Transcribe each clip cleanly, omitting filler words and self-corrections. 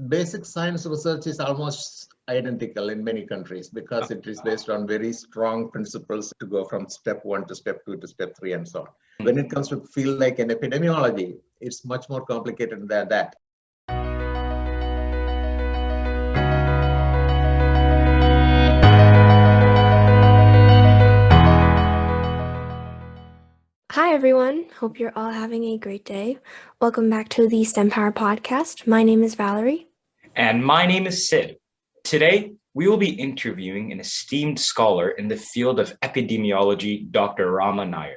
basic science research is almost identical in many countries because it is based on very strong principles to go from step 1 to step 2 to step 3 and so on. When it comes to field like an epidemiology, it's much more complicated than that. Hi, everyone. Hope you're all having a great day. Welcome back to the STEMPOWER podcast. My name is Valerie. And my name is Sid. Today, we will be interviewing an esteemed scholar in the field of epidemiology, Dr. Rama Nair.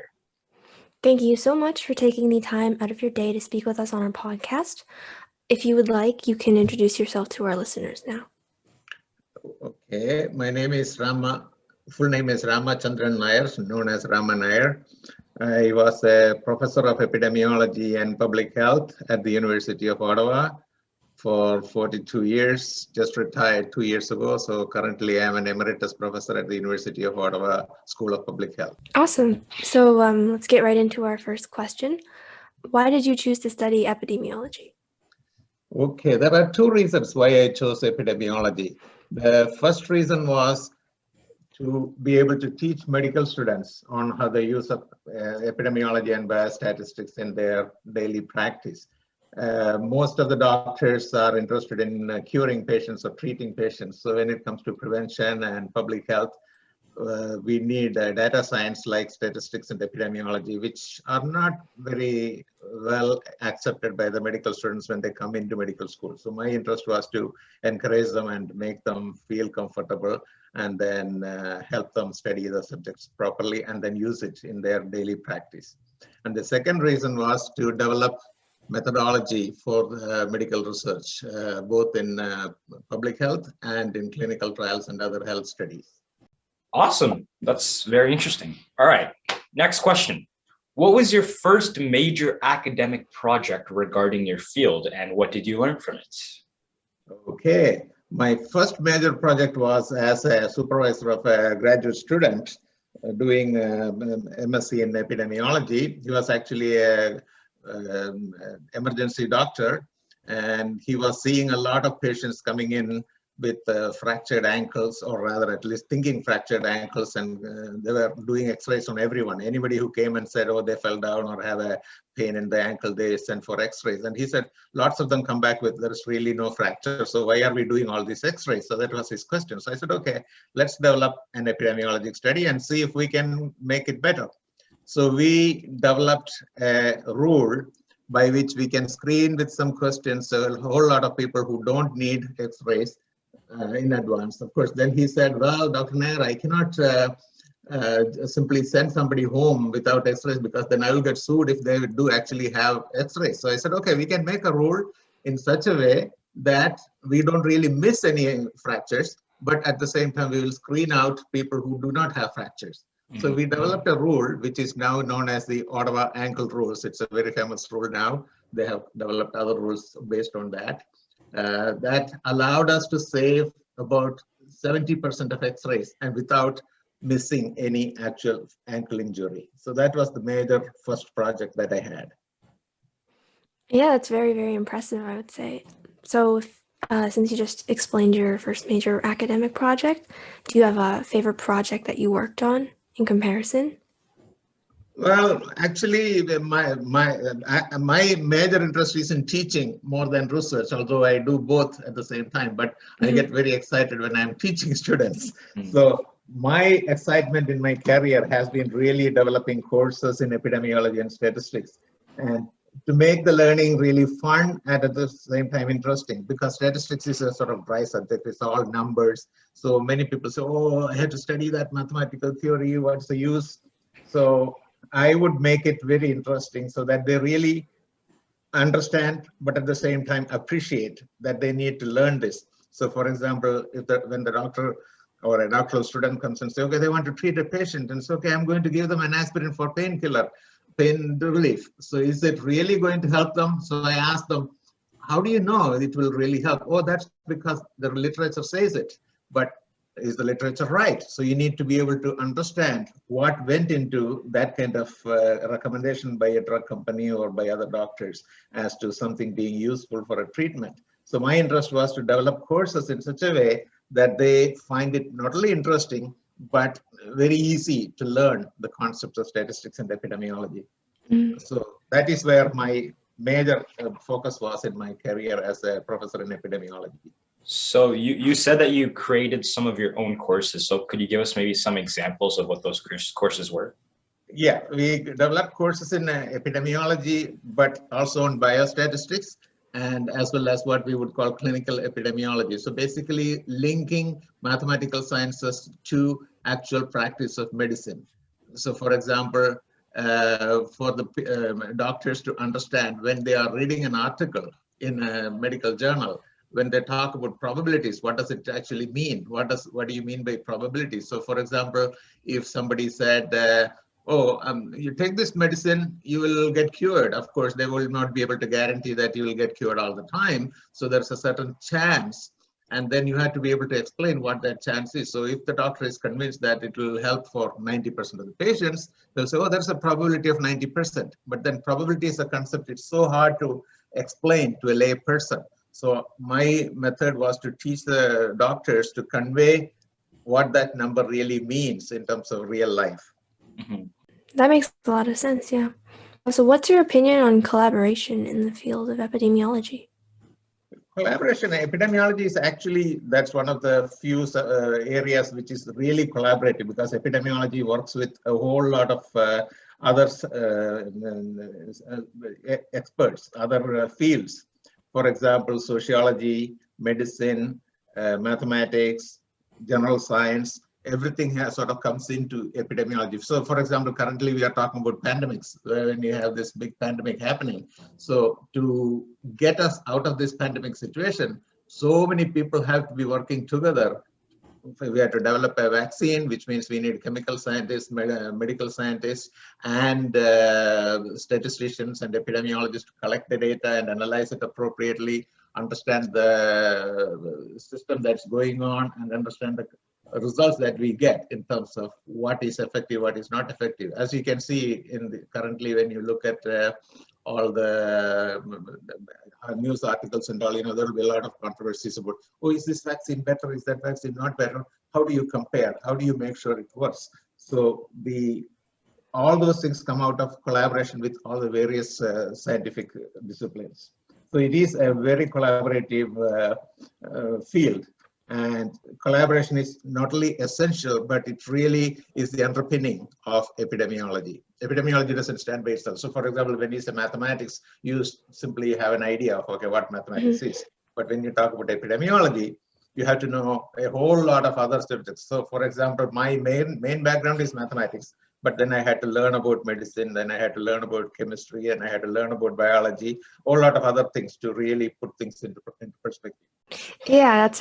Thank you so much for taking the time out of your day to speak with us on our podcast. If you would like, you can introduce yourself to our listeners now. Okay, my name is Rama. Full name is Rama Chandran Nair, known as Rama Nair. I was a professor of epidemiology and public health at the University of Ottawa for 42 years, just retired 2 years ago. So currently I'm an emeritus professor at the University of Ottawa School of Public Health. Awesome. So let's get right into our first question. Why did you choose to study epidemiology? Okay, there are two reasons why I chose epidemiology. The first reason was to be able to teach medical students on how they use of epidemiology and biostatistics in their daily practice. Most of the doctors are interested in curing patients or treating patients. So when it comes to prevention and public health, we need data science like statistics and epidemiology, which are not very well accepted by the medical students when they come into medical school. So my interest was to encourage them and make them feel comfortable and then help them study the subjects properly and then use it in their daily practice. And the second reason was to develop methodology for medical research, both in public health and in clinical trials and other health studies. Awesome. That's very interesting. All right. Next question. What was your first major academic project regarding your field and what did you learn from it? Okay. My first major project was as a supervisor of a graduate student doing MSc in epidemiology. He was actually an emergency doctor, and he was seeing a lot of patients coming in with fractured ankles, or rather at least thinking fractured ankles, and they were doing x-rays on everyone. Anybody who came and said, oh, they fell down or have a pain in the ankle, they sent for x-rays. And he said, lots of them come back with, there's really no fracture, so why are we doing all these x-rays? So that was his question. So I said, okay, let's develop an epidemiologic study and see if we can make it better. So we developed a rule by which we can screen with some questions a whole lot of people who don't need x-rays in advance. Of course, then he said, well, Dr. Nair, I cannot simply send somebody home without x-rays because then I will get sued if they do actually have x-rays. So I said, okay, we can make a rule in such a way that we don't really miss any fractures, but at the same time, we will screen out people who do not have fractures. So we developed a rule which is now known as the Ottawa ankle rules. It's a very famous rule now. They have developed other rules based on that. That allowed us to save about 70% of x-rays and without missing any actual ankle injury. So that was the major first project that I had. Yeah, that's very, very impressive, I would say. So since you just explained your first major academic project, do you have a favorite project that you worked on in comparison? Well, actually, my major interest is in teaching more than research, although I do both at the same time, but I get very excited when I'm teaching students. So my excitement in my career has been really developing courses in epidemiology and statistics, and to make the learning really fun and at the same time interesting, because statistics is a sort of dry subject, it's all numbers. So many people say, oh, I had to study that mathematical theory, what's the use? So I would make it very interesting so that they really understand, but at the same time appreciate that they need to learn this. So for example, if when the doctor or a doctoral student comes and say, okay, they want to treat a patient and say, okay, I'm going to give them an aspirin for painkiller, pain relief. So is it really going to help them? So I asked them, how do you know it will really help? Oh, that's because the literature says it. But is the literature right? So you need to be able to understand what went into that kind of recommendation by a drug company or by other doctors as to something being useful for a treatment. So my interest was to develop courses in such a way that they find it not only interesting, but very easy to learn the concepts of statistics and epidemiology. So that is where my major focus was in my career as a professor in epidemiology. So you said that you created some of your own courses. So could you give us maybe some examples of what those courses were? Yeah, we developed courses in epidemiology, but also on biostatistics, and as well as what we would call clinical epidemiology. So basically linking mathematical sciences to actual practice of medicine. So for example, for the doctors to understand when they are reading an article in a medical journal, when they talk about probabilities, what does it actually mean? What do you mean by probability? So for example, if somebody said, you take this medicine, you will get cured. Of course, they will not be able to guarantee that you will get cured all the time. So there's a certain chance. And then you have to be able to explain what that chance is. So if the doctor is convinced that it will help for 90% of the patients, they'll say, oh, there's a probability of 90%. But then probability is a concept, it's so hard to explain to a lay person. So my method was to teach the doctors to convey what that number really means in terms of real life. Mm-hmm. That makes a lot of sense, yeah. So what's your opinion on collaboration in the field of epidemiology? Collaboration, epidemiology is actually, that's one of the few areas which is really collaborative, because epidemiology works with a whole lot of other experts, other fields. For example, sociology, medicine, mathematics, general science, everything has sort of comes into epidemiology. So for example, currently we are talking about pandemics, when you have this big pandemic happening. So to get us out of this pandemic situation, so many people have to be working together. We have to develop a vaccine, which means we need chemical scientists, medical scientists, and statisticians and epidemiologists to collect the data and analyze it appropriately, understand the system that's going on, and understand the results that we get in terms of what is effective, what is not effective. As you can see currently, when you look at all the news articles and all, there will be a lot of controversies about, oh, is this vaccine better? Is that vaccine not better? How do you compare? How do you make sure it works? So all those things come out of collaboration with all the various scientific disciplines. So it is a very collaborative field. And collaboration is not only essential, but it really is the underpinning of epidemiology. Epidemiology doesn't stand by itself. So for example, when you say mathematics, you simply have an idea of, okay, what mathematics is. But when you talk about epidemiology, you have to know a whole lot of other subjects. So for example, my main background is mathematics, but then I had to learn about medicine, then I had to learn about chemistry, and I had to learn about biology, a whole lot of other things to really put things into perspective. Yeah, that's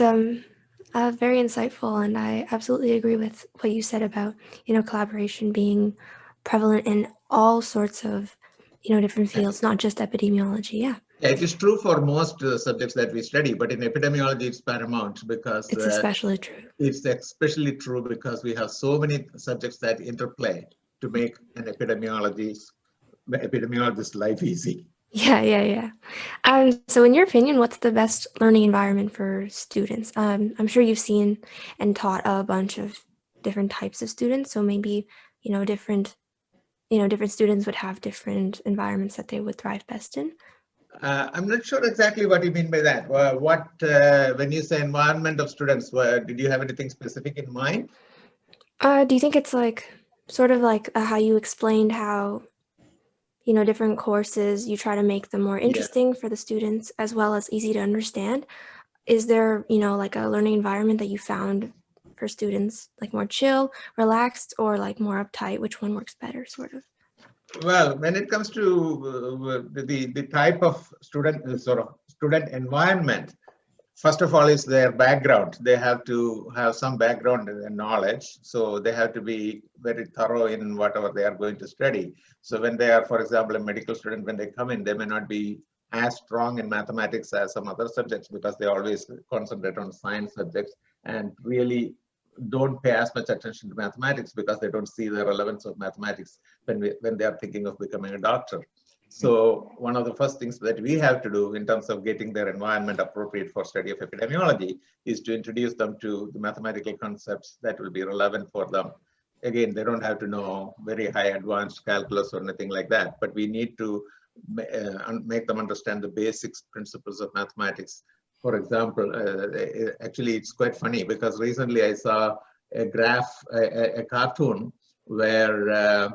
very insightful, and I absolutely agree with what you said about, collaboration being prevalent in all sorts of, different fields, not just epidemiology. Yeah. Yeah, it is true for most subjects that we study, but in epidemiology, it's paramount because it's especially true. It's especially true because we have so many subjects that interplay to make an epidemiologist's life easy. Yeah. So in your opinion, what's the best learning environment for students? I'm sure you've seen and taught a bunch of different types of students. So maybe, different students would have different environments that they would thrive best in. I'm not sure exactly what you mean by that. When you say environment of students, did you have anything specific in mind? Do you think it's sort of like how you explained how, different courses, you try to make them more interesting for the students as well as easy to understand? Is there, like a learning environment that you found for students, like more chill, relaxed, or like more uptight? Which one works better, sort of? Well, when it comes to the type of student environment, first of all is their background. They have to have some background and knowledge. So they have to be very thorough in whatever they are going to study. So when they are, for example, a medical student, when they come in, they may not be as strong in mathematics as some other subjects because they always concentrate on science subjects and really don't pay as much attention to mathematics because they don't see the relevance of mathematics when they are thinking of becoming a doctor. So one of the first things that we have to do in terms of getting their environment appropriate for study of epidemiology is to introduce them to the mathematical concepts that will be relevant for them. Again, they don't have to know very high advanced calculus or anything like that, but we need to make them understand the basics principles of mathematics. For example, actually it's quite funny because recently I saw a graph, a cartoon where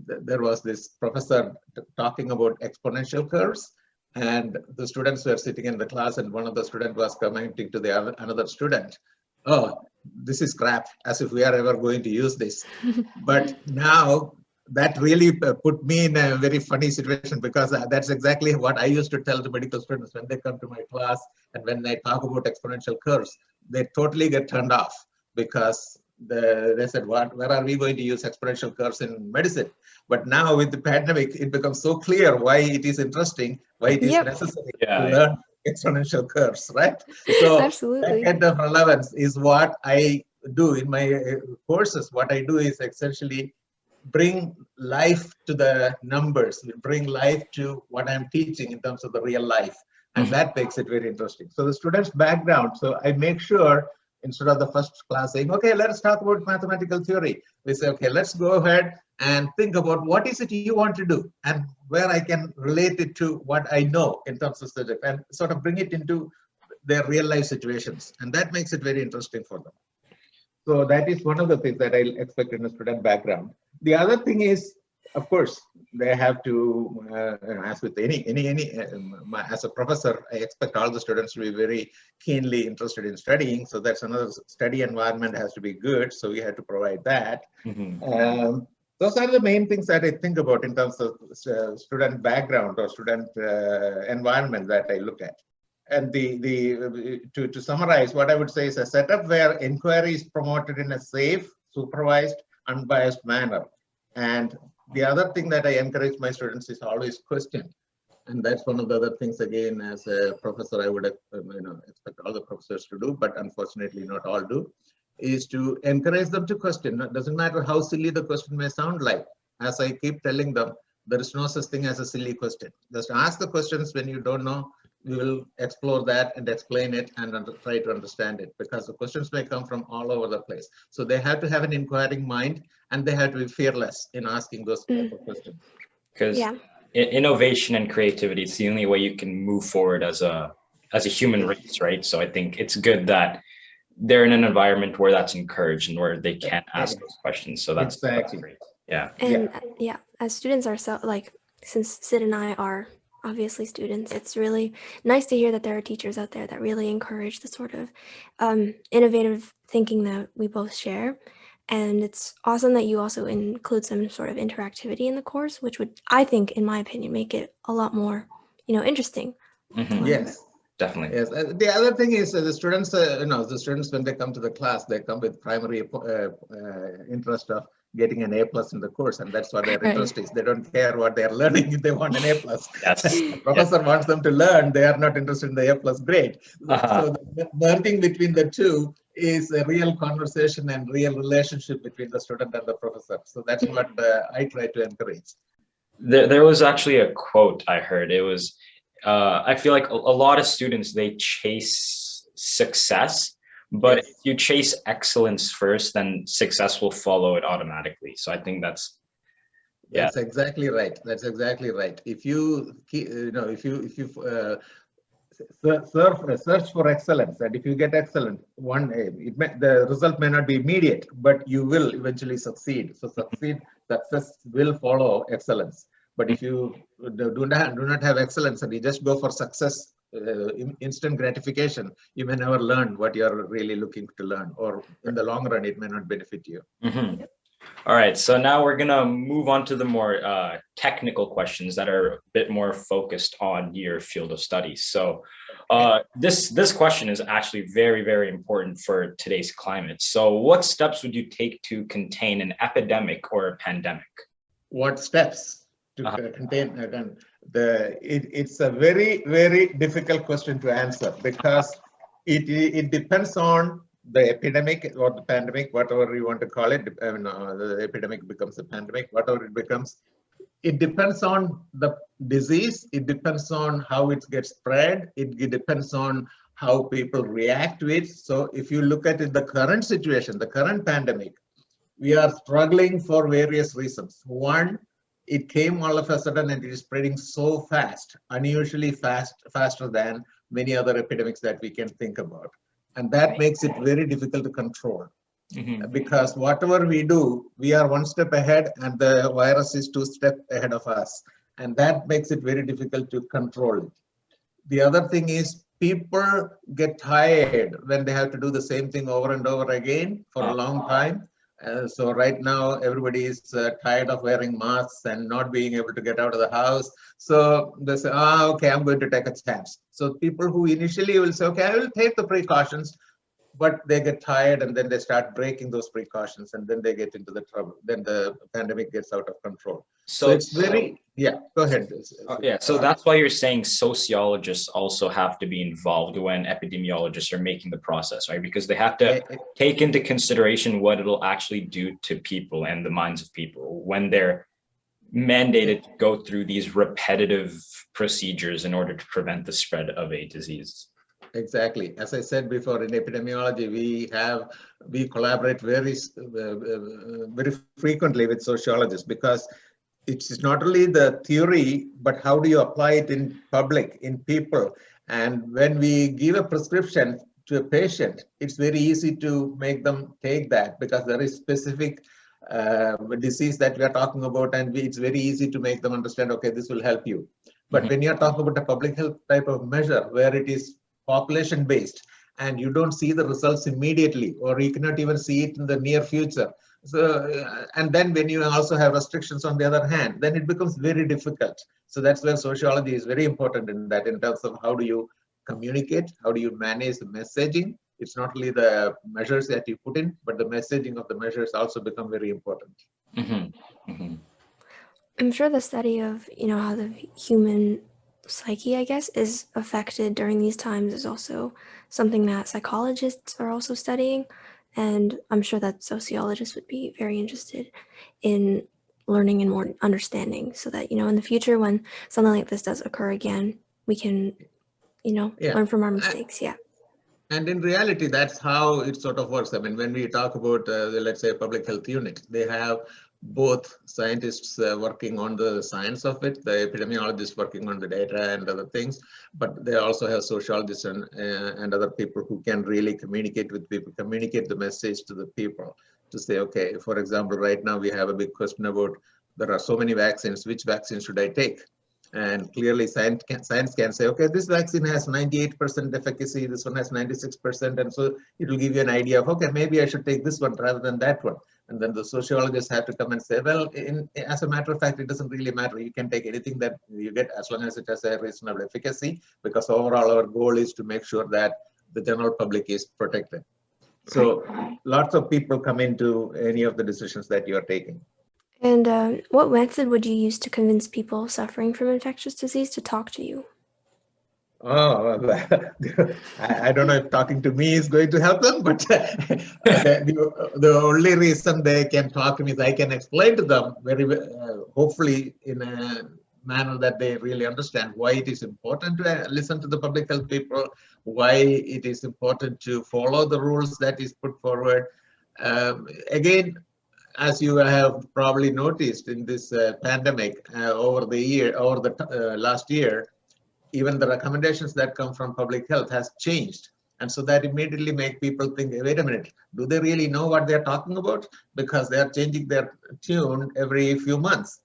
there was this professor talking about exponential curves, and the students were sitting in the class, and one of the students was commenting to the another student, "Oh, this is crap," as if we are ever going to use this. But now that really put me in a very funny situation, because that's exactly what I used to tell the medical students when they come to my class, and when I talk about exponential curves, they totally get turned off, because they said, where are we going to use exponential curves in medicine? But now with the pandemic, it becomes so clear why it is interesting, why it is necessary to learn exponential curves, right? So absolutely, that kind of relevance is what I do in my courses. What I do is essentially bring life to the numbers, bring life to what I'm teaching in terms of the real life. And that makes it very interesting. So the student's background, so I make sure, instead of the first class saying, okay, let's talk about mathematical theory, we say, okay, let's go ahead and think about what is it you want to do and where I can relate it to what I know in terms of subject, and sort of bring it into their real life situations. And that makes it very interesting for them. So that is one of the things that I expect in a student background. The other thing is, of course, they have to, as with as a professor, I expect all the students to be very keenly interested in studying. So that's another, study environment has to be good. So we have to provide that. Those are the main things that I think about in terms of student background or student environment that I look at. And to summarize, what I would say is a setup where inquiry is promoted in a safe, supervised, unbiased manner. And the other thing that I encourage my students is always question. And that's one of the other things, again, as a professor, I would expect all the professors to do, but unfortunately not all do, is to encourage them to question. It doesn't matter how silly the question may sound like. As I keep telling them, there is no such thing as a silly question. Just ask the questions when you don't know. We will explore that and explain it and try to understand it, because the questions may come from all over the place. So they have to have an inquiring mind, and they have to be fearless in asking those type of questions. Because innovation and creativity is the only way you can move forward as a human race, right? So I think it's good that they're in an environment where that's encouraged and where they can ask those questions. So that's great. Yeah. And as students ourselves, like, since Sid and I are obviously students, it's really nice to hear that there are teachers out there that really encourage the sort of innovative thinking that we both share. And it's awesome that you also include some sort of interactivity in the course, which would, I think, in my opinion, make it a lot more, interesting. Yes, definitely. Yes. The other thing is the students, the students, when they come to the class, they come with primary interest of getting an A+ in the course, and that's what their interest is. They don't care what they're learning if they want an A+. Yes. The professor wants them to learn. They are not interested in the A+ grade. So the merging between the two is a real conversation and real relationship between the student and the professor. So that's what I try to encourage. There was actually a quote I heard. It was, I feel like a lot of students, they chase success, but if you chase excellence first, then success will follow it automatically. So I think that's exactly right. That's exactly right. If you search for excellence, and if you get excellent, the result may not be immediate, but you will eventually succeed. So success will follow excellence. But if you do not have excellence and you just go for success, instant gratification, you may never learn what you're really looking to learn, or in the long run, it may not benefit you. All right, so now we're gonna move on to the more technical questions that are a bit more focused on your field of study. So this question is actually very, very important for today's climate. So what steps would you take to contain an epidemic or a pandemic? What steps to contain? Again, it's a very, very difficult question to answer, because it depends on the epidemic or the pandemic, whatever you want to call it. The epidemic becomes a pandemic, whatever it becomes. It depends on the disease. It depends on how it gets spread. It depends on how people react to it. So if you look at it, the current situation, the current pandemic, we are struggling for various reasons. One, it came all of a sudden and it is spreading so fast, unusually fast, faster than many other epidemics that we can think about. And that makes it very difficult to control. Because whatever we do, we are one step ahead and the virus is 2 steps ahead of us. And that makes it very difficult to control it. The other thing is people get tired when they have to do the same thing over and over again for a long time. So right now, everybody is tired of wearing masks and not being able to get out of the house. So they say, okay, I'm going to take a chance. So people who initially will say, okay, I will take the precautions, but they get tired and then they start breaking those precautions and then they get into the trouble. Then the pandemic gets out of control. So it's very, go ahead. So that's why you're saying sociologists also have to be involved when epidemiologists are making the process, right? Because they have to take into consideration what it'll actually do to people and the minds of people when they're mandated to go through these repetitive procedures in order to prevent the spread of a disease. Exactly. As I said before, in epidemiology, we collaborate very frequently with sociologists because it's not only the theory, but how do you apply it in public, in people? And when we give a prescription to a patient, it's very easy to make them take that because there is specific disease that we are talking about, and it's very easy to make them understand, okay, this will help you. But when you're talking about a public health type of measure where it is population based and you don't see the results immediately, or you cannot even see it in the near future. So, and then when you also have restrictions on the other hand, then it becomes very difficult. So that's where sociology is very important in that, in terms of how do you communicate, how do you manage the messaging. It's not only the measures that you put in, but the messaging of the measures also become very important. I'm sure the study of, how the human psyche, I guess, is affected during these times is also something that psychologists are also studying. And I'm sure that sociologists would be very interested in learning and more understanding so that, in the future when something like this does occur again, we can, learn from our mistakes. And in reality, that's how it sort of works. I mean, when we talk about, let's say, a public health unit, they have both scientists working on the science of it, the epidemiologists working on the data and other things, but they also have sociologists and other people who can really communicate with people, communicate the message to the people to say, okay, for example, right now we have a big question about there are so many vaccines, which vaccine should I take? And clearly science can say, okay, this vaccine has 98% efficacy, this one has 96%. And so it will give you an idea of, okay, maybe I should take this one rather than that one. And then the sociologists have to come and say, well, as a matter of fact, it doesn't really matter. You can take anything that you get as long as it has a reasonable efficacy, because overall our goal is to make sure that the general public is protected. So lots of people come into any of the decisions that you are taking. And what method would you use to convince people suffering from infectious disease to talk to you? Oh, I don't know if talking to me is going to help them, but the only reason they can talk to me is I can explain to them very hopefully in a manner that they really understand why it is important to listen to the public health people, why it is important to follow the rules that is put forward. Again, as you have probably noticed in this pandemic over the last year, even the recommendations that come from public health has changed. And so that immediately make people think, wait a minute, do they really know what they're talking about? Because they are changing their tune every few months.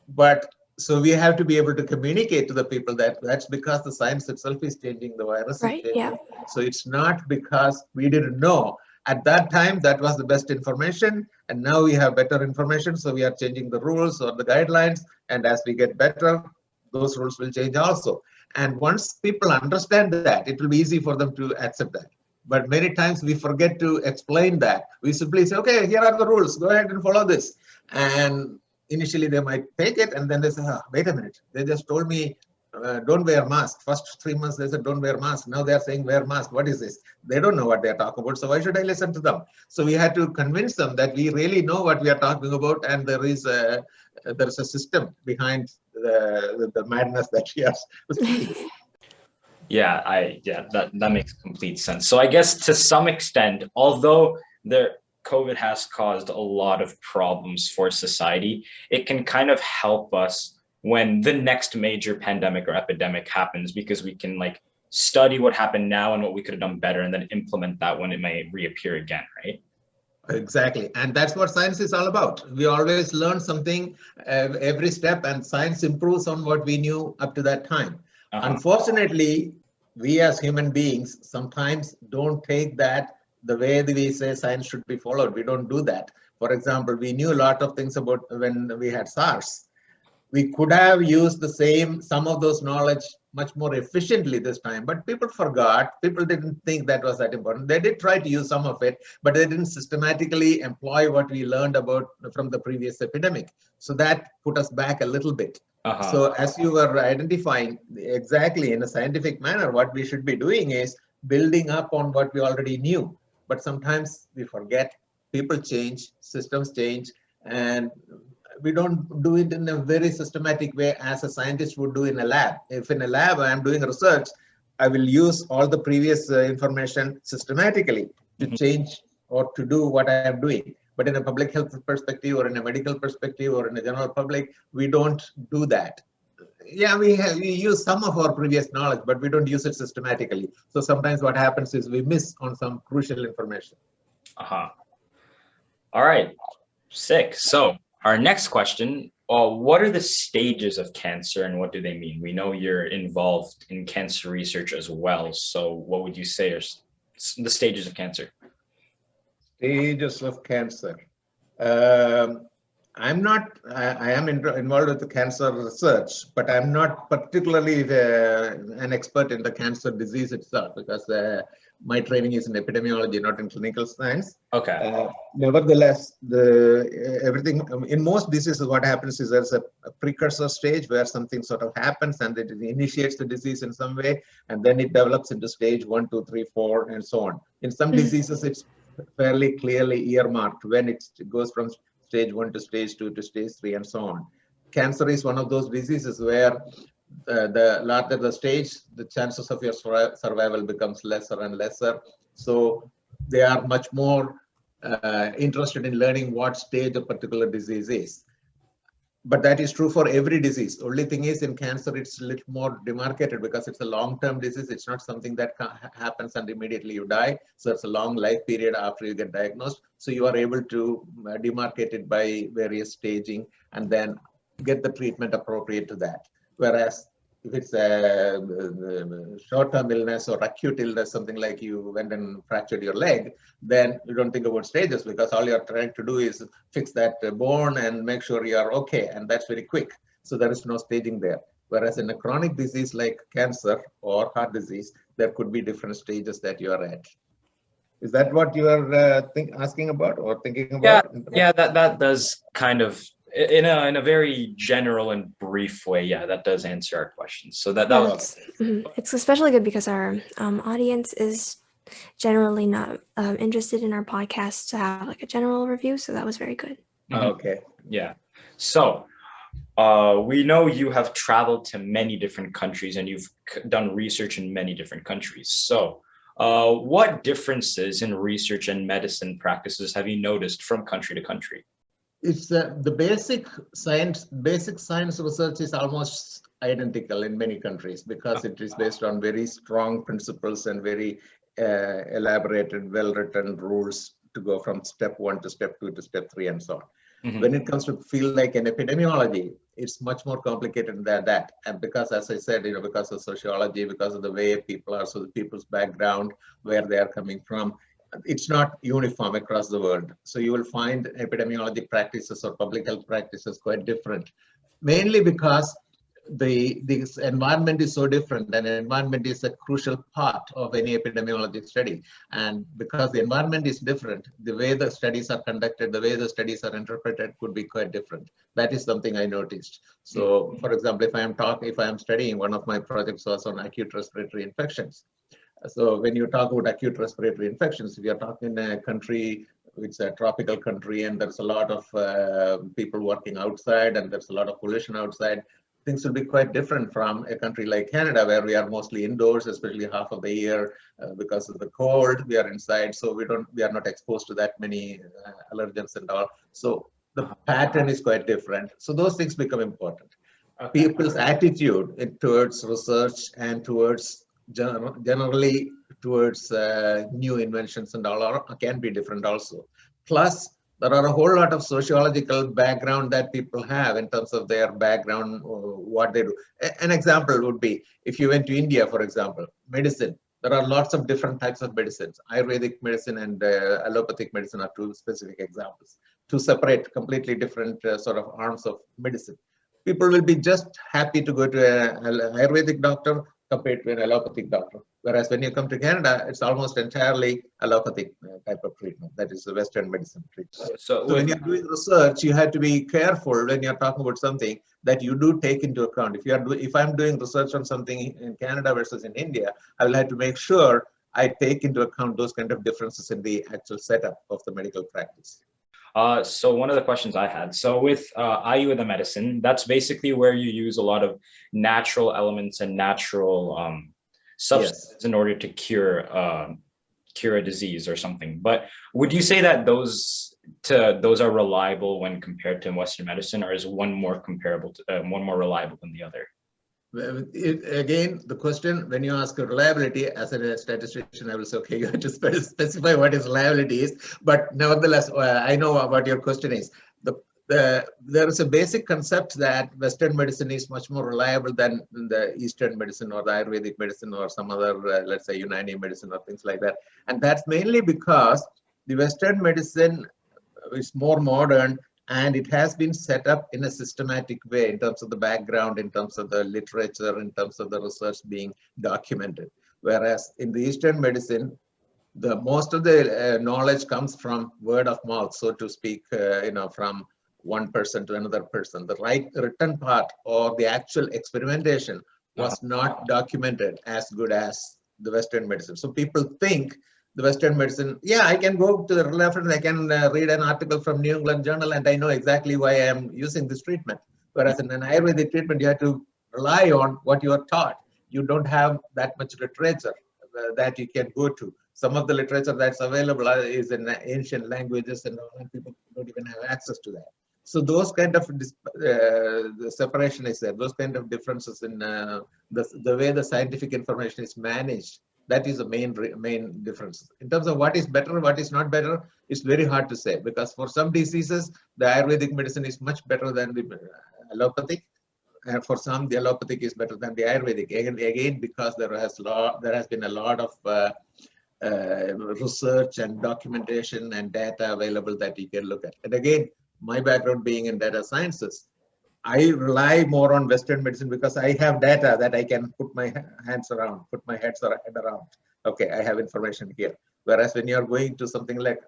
But so we have to be able to communicate to the people that that's because the science itself is changing, the virus is changing. So it's not because we didn't know. At that time, that was the best information. And now we have better information. So we are changing the rules or the guidelines. And as we get better, those rules will change also. And once people understand that, it will be easy for them to accept that. But many times we forget to explain that. We simply say, okay, here are the rules, go ahead and follow this. And initially they might take it and then they say, oh, wait a minute, they just told me don't wear mask. First 3 months they said don't wear mask. Now they are saying wear mask. What is this? They don't know what they are talking about. So why should I listen to them? So we had to convince them that we really know what we are talking about, and there is a system behind the madness that we are speaking. Yeah, that makes complete sense. So I guess to some extent, although the COVID has caused a lot of problems for society, it can kind of help us when the next major pandemic or epidemic happens, because we can like study what happened now and what we could have done better and then implement that when it may reappear again, right? Exactly. And that's what science is all about. We always learn something every step, and science improves on what we knew up to that time. Unfortunately, we as human beings sometimes don't take that the way we say science should be followed. We don't do that. For example, we knew a lot of things about when we had SARS. We could have used some of those knowledge much more efficiently this time, but people forgot. People didn't think that was that important. They did try to use some of it, but they didn't systematically employ what we learned about from the previous epidemic. So that put us back a little bit. So as you were identifying exactly in a scientific manner, what we should be doing is building up on what we already knew. But sometimes we forget, people change, systems change, and we don't do it in a very systematic way as a scientist would do in a lab. If in a lab I am doing research, I will use all the previous information systematically to change or to do what I am doing. But in a public health perspective or in a medical perspective or in a general public, we don't do that. Yeah, we use some of our previous knowledge, but we don't use it systematically. So sometimes what happens is we miss on some crucial information. All right, sick. So our next question, what are the stages of cancer and what do they mean? We know you're involved in cancer research as well. So what would you say are the stages of cancer? Stages of cancer. I am involved with the cancer research, but I'm not particularly an expert in the cancer disease itself, because my training is in epidemiology, not in clinical science. Okay. Nevertheless, everything in most diseases, what happens is there's a precursor stage where something sort of happens and it initiates the disease in some way, and then it develops into stage 1, 2, 3, 4, and so on. In some diseases, it's fairly clearly earmarked when it goes from stage 1 to stage 2 to stage 3 and so on. Cancer is one of those diseases where the larger the stage, the chances of your survival becomes lesser and lesser. So they are much more interested in learning what stage a particular disease is. But that is true for every disease. Only thing is, in cancer, it's a little more demarcated because it's a long-term disease. It's not something that happens and immediately you die. So it's a long life period after you get diagnosed. So you are able to demarcate it by various staging and then get the treatment appropriate to that. Whereas if it's a short-term illness or acute illness, something like you went and fractured your leg, then you don't think about stages, because all you're trying to do is fix that bone and make sure you're okay, and that's very quick. So there is no staging there. Whereas in a chronic disease like cancer or heart disease, there could be different stages that you are at. Is that what you are asking about or thinking about? Yeah, that does kind of, in a very general and brief way, yeah, that does answer our questions. So it's especially good because our audience is generally not interested in our podcast to have like a general review. So that was very good. Okay. Yeah. So we know you have traveled to many different countries and you've done research in many different countries. So what differences in research and medicine practices have you noticed from country to country? It's the basic science research is almost identical in many countries, because it is based on very strong principles and very elaborated, well-written rules to go from step 1 to step 2 to step 3 and so on. When it comes to field like an epidemiology, it's much more complicated than that. And because, as I said, because of sociology, because of the way people are, so the people's background, where they are coming from, it's not uniform across the world. So you will find epidemiology practices or public health practices quite different, mainly because this environment is so different, and environment is a crucial part of any epidemiology study. And because the environment is different, the way the studies are conducted, the way the studies are interpreted could be quite different. That is something I noticed. So, for example, if I am studying, one of my projects was on acute respiratory infections. So when you talk about acute respiratory infections, if you're talking in a country, it's a tropical country, and there's a lot of people working outside, and there's a lot of pollution outside, things will be quite different from a country like Canada, where we are mostly indoors, especially half of the year because of the cold. We are inside, so we are not exposed to that many allergens and all. So the pattern is quite different. So those things become important. Okay. People's attitude towards research and towards generally towards new inventions and all can be different also. Plus, there are a whole lot of sociological background that people have in terms of their background, what they do. An example would be, if you went to India, for example, medicine. There are lots of different types of medicines. Ayurvedic medicine and allopathic medicine are two specific examples. To separate completely different sort of arms of medicine. People will be just happy to go to an Ayurvedic doctor compared to an allopathic doctor. Whereas when you come to Canada, it's almost entirely allopathic type of treatment. That is the Western medicine treatment. So when you're doing research, you have to be careful when you're talking about something that you do take into account. If I'm doing research on something in Canada versus in India, I will have to make sure I take into account those kind of differences in the actual setup of the medical practice. So one of the questions I had, so with Ayurveda medicine, that's basically where you use a lot of natural elements and natural substances in order to cure a disease or something. But would you say that those are reliable when compared to Western medicine, or is one more comparable to one more reliable than the other? Again, the question, when you ask reliability, as a statistician, I will say, okay, you have to specify what is reliability is. But nevertheless, I know what your question is. There is a basic concept that Western medicine is much more reliable than the Eastern medicine or the Ayurvedic medicine or some other, let's say, Unani medicine or things like that. And that's mainly because the Western medicine is more modern, and it has been set up in a systematic way in terms of the background, in terms of the literature, in terms of the research being documented. Whereas in the Eastern medicine, most of the knowledge comes from word of mouth, so to speak, from one person to another person. The written part or the actual experimentation was not documented as good as the Western medicine. So people think the Western medicine, yeah, I can go to the reference, I can read an article from New England Journal and I know exactly why I am using this treatment. Whereas in an Ayurvedic treatment, you have to rely on what you are taught. You don't have that much literature that you can go to. Some of the literature that's available is in ancient languages and all, and people don't even have access to that. So those kind of the separation is there, those kind of differences in the way the scientific information is managed. That is the main difference. In terms of what is better, what is not better, it's very hard to say, because for some diseases, the Ayurvedic medicine is much better than the allopathic. And for some, the allopathic is better than the Ayurvedic. Again, because there has been a lot of research and documentation and data available that you can look at. And again, my background being in data sciences, I rely more on Western medicine because I have data that I can put my hands around, put my head around. Okay, I have information here. Whereas when you're going to something like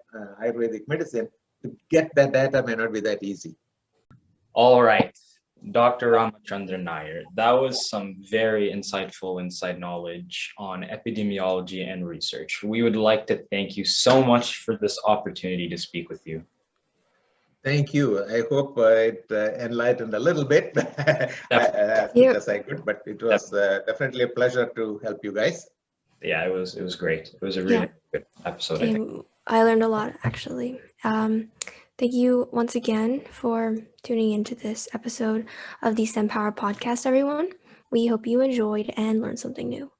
Ayurvedic medicine, to get that data may not be that easy. All right, Dr. Rama Nair, that was some very insightful inside knowledge on epidemiology and research. We would like to thank you so much for this opportunity to speak with you. Thank you. I hope it enlightened a little bit as much as I could, but it was definitely a pleasure to help you guys. Yeah, it was great. It was a really good episode. I think. I learned a lot, actually. Thank you once again for tuning into this episode of the STEMPOWER podcast, everyone. We hope you enjoyed and learned something new.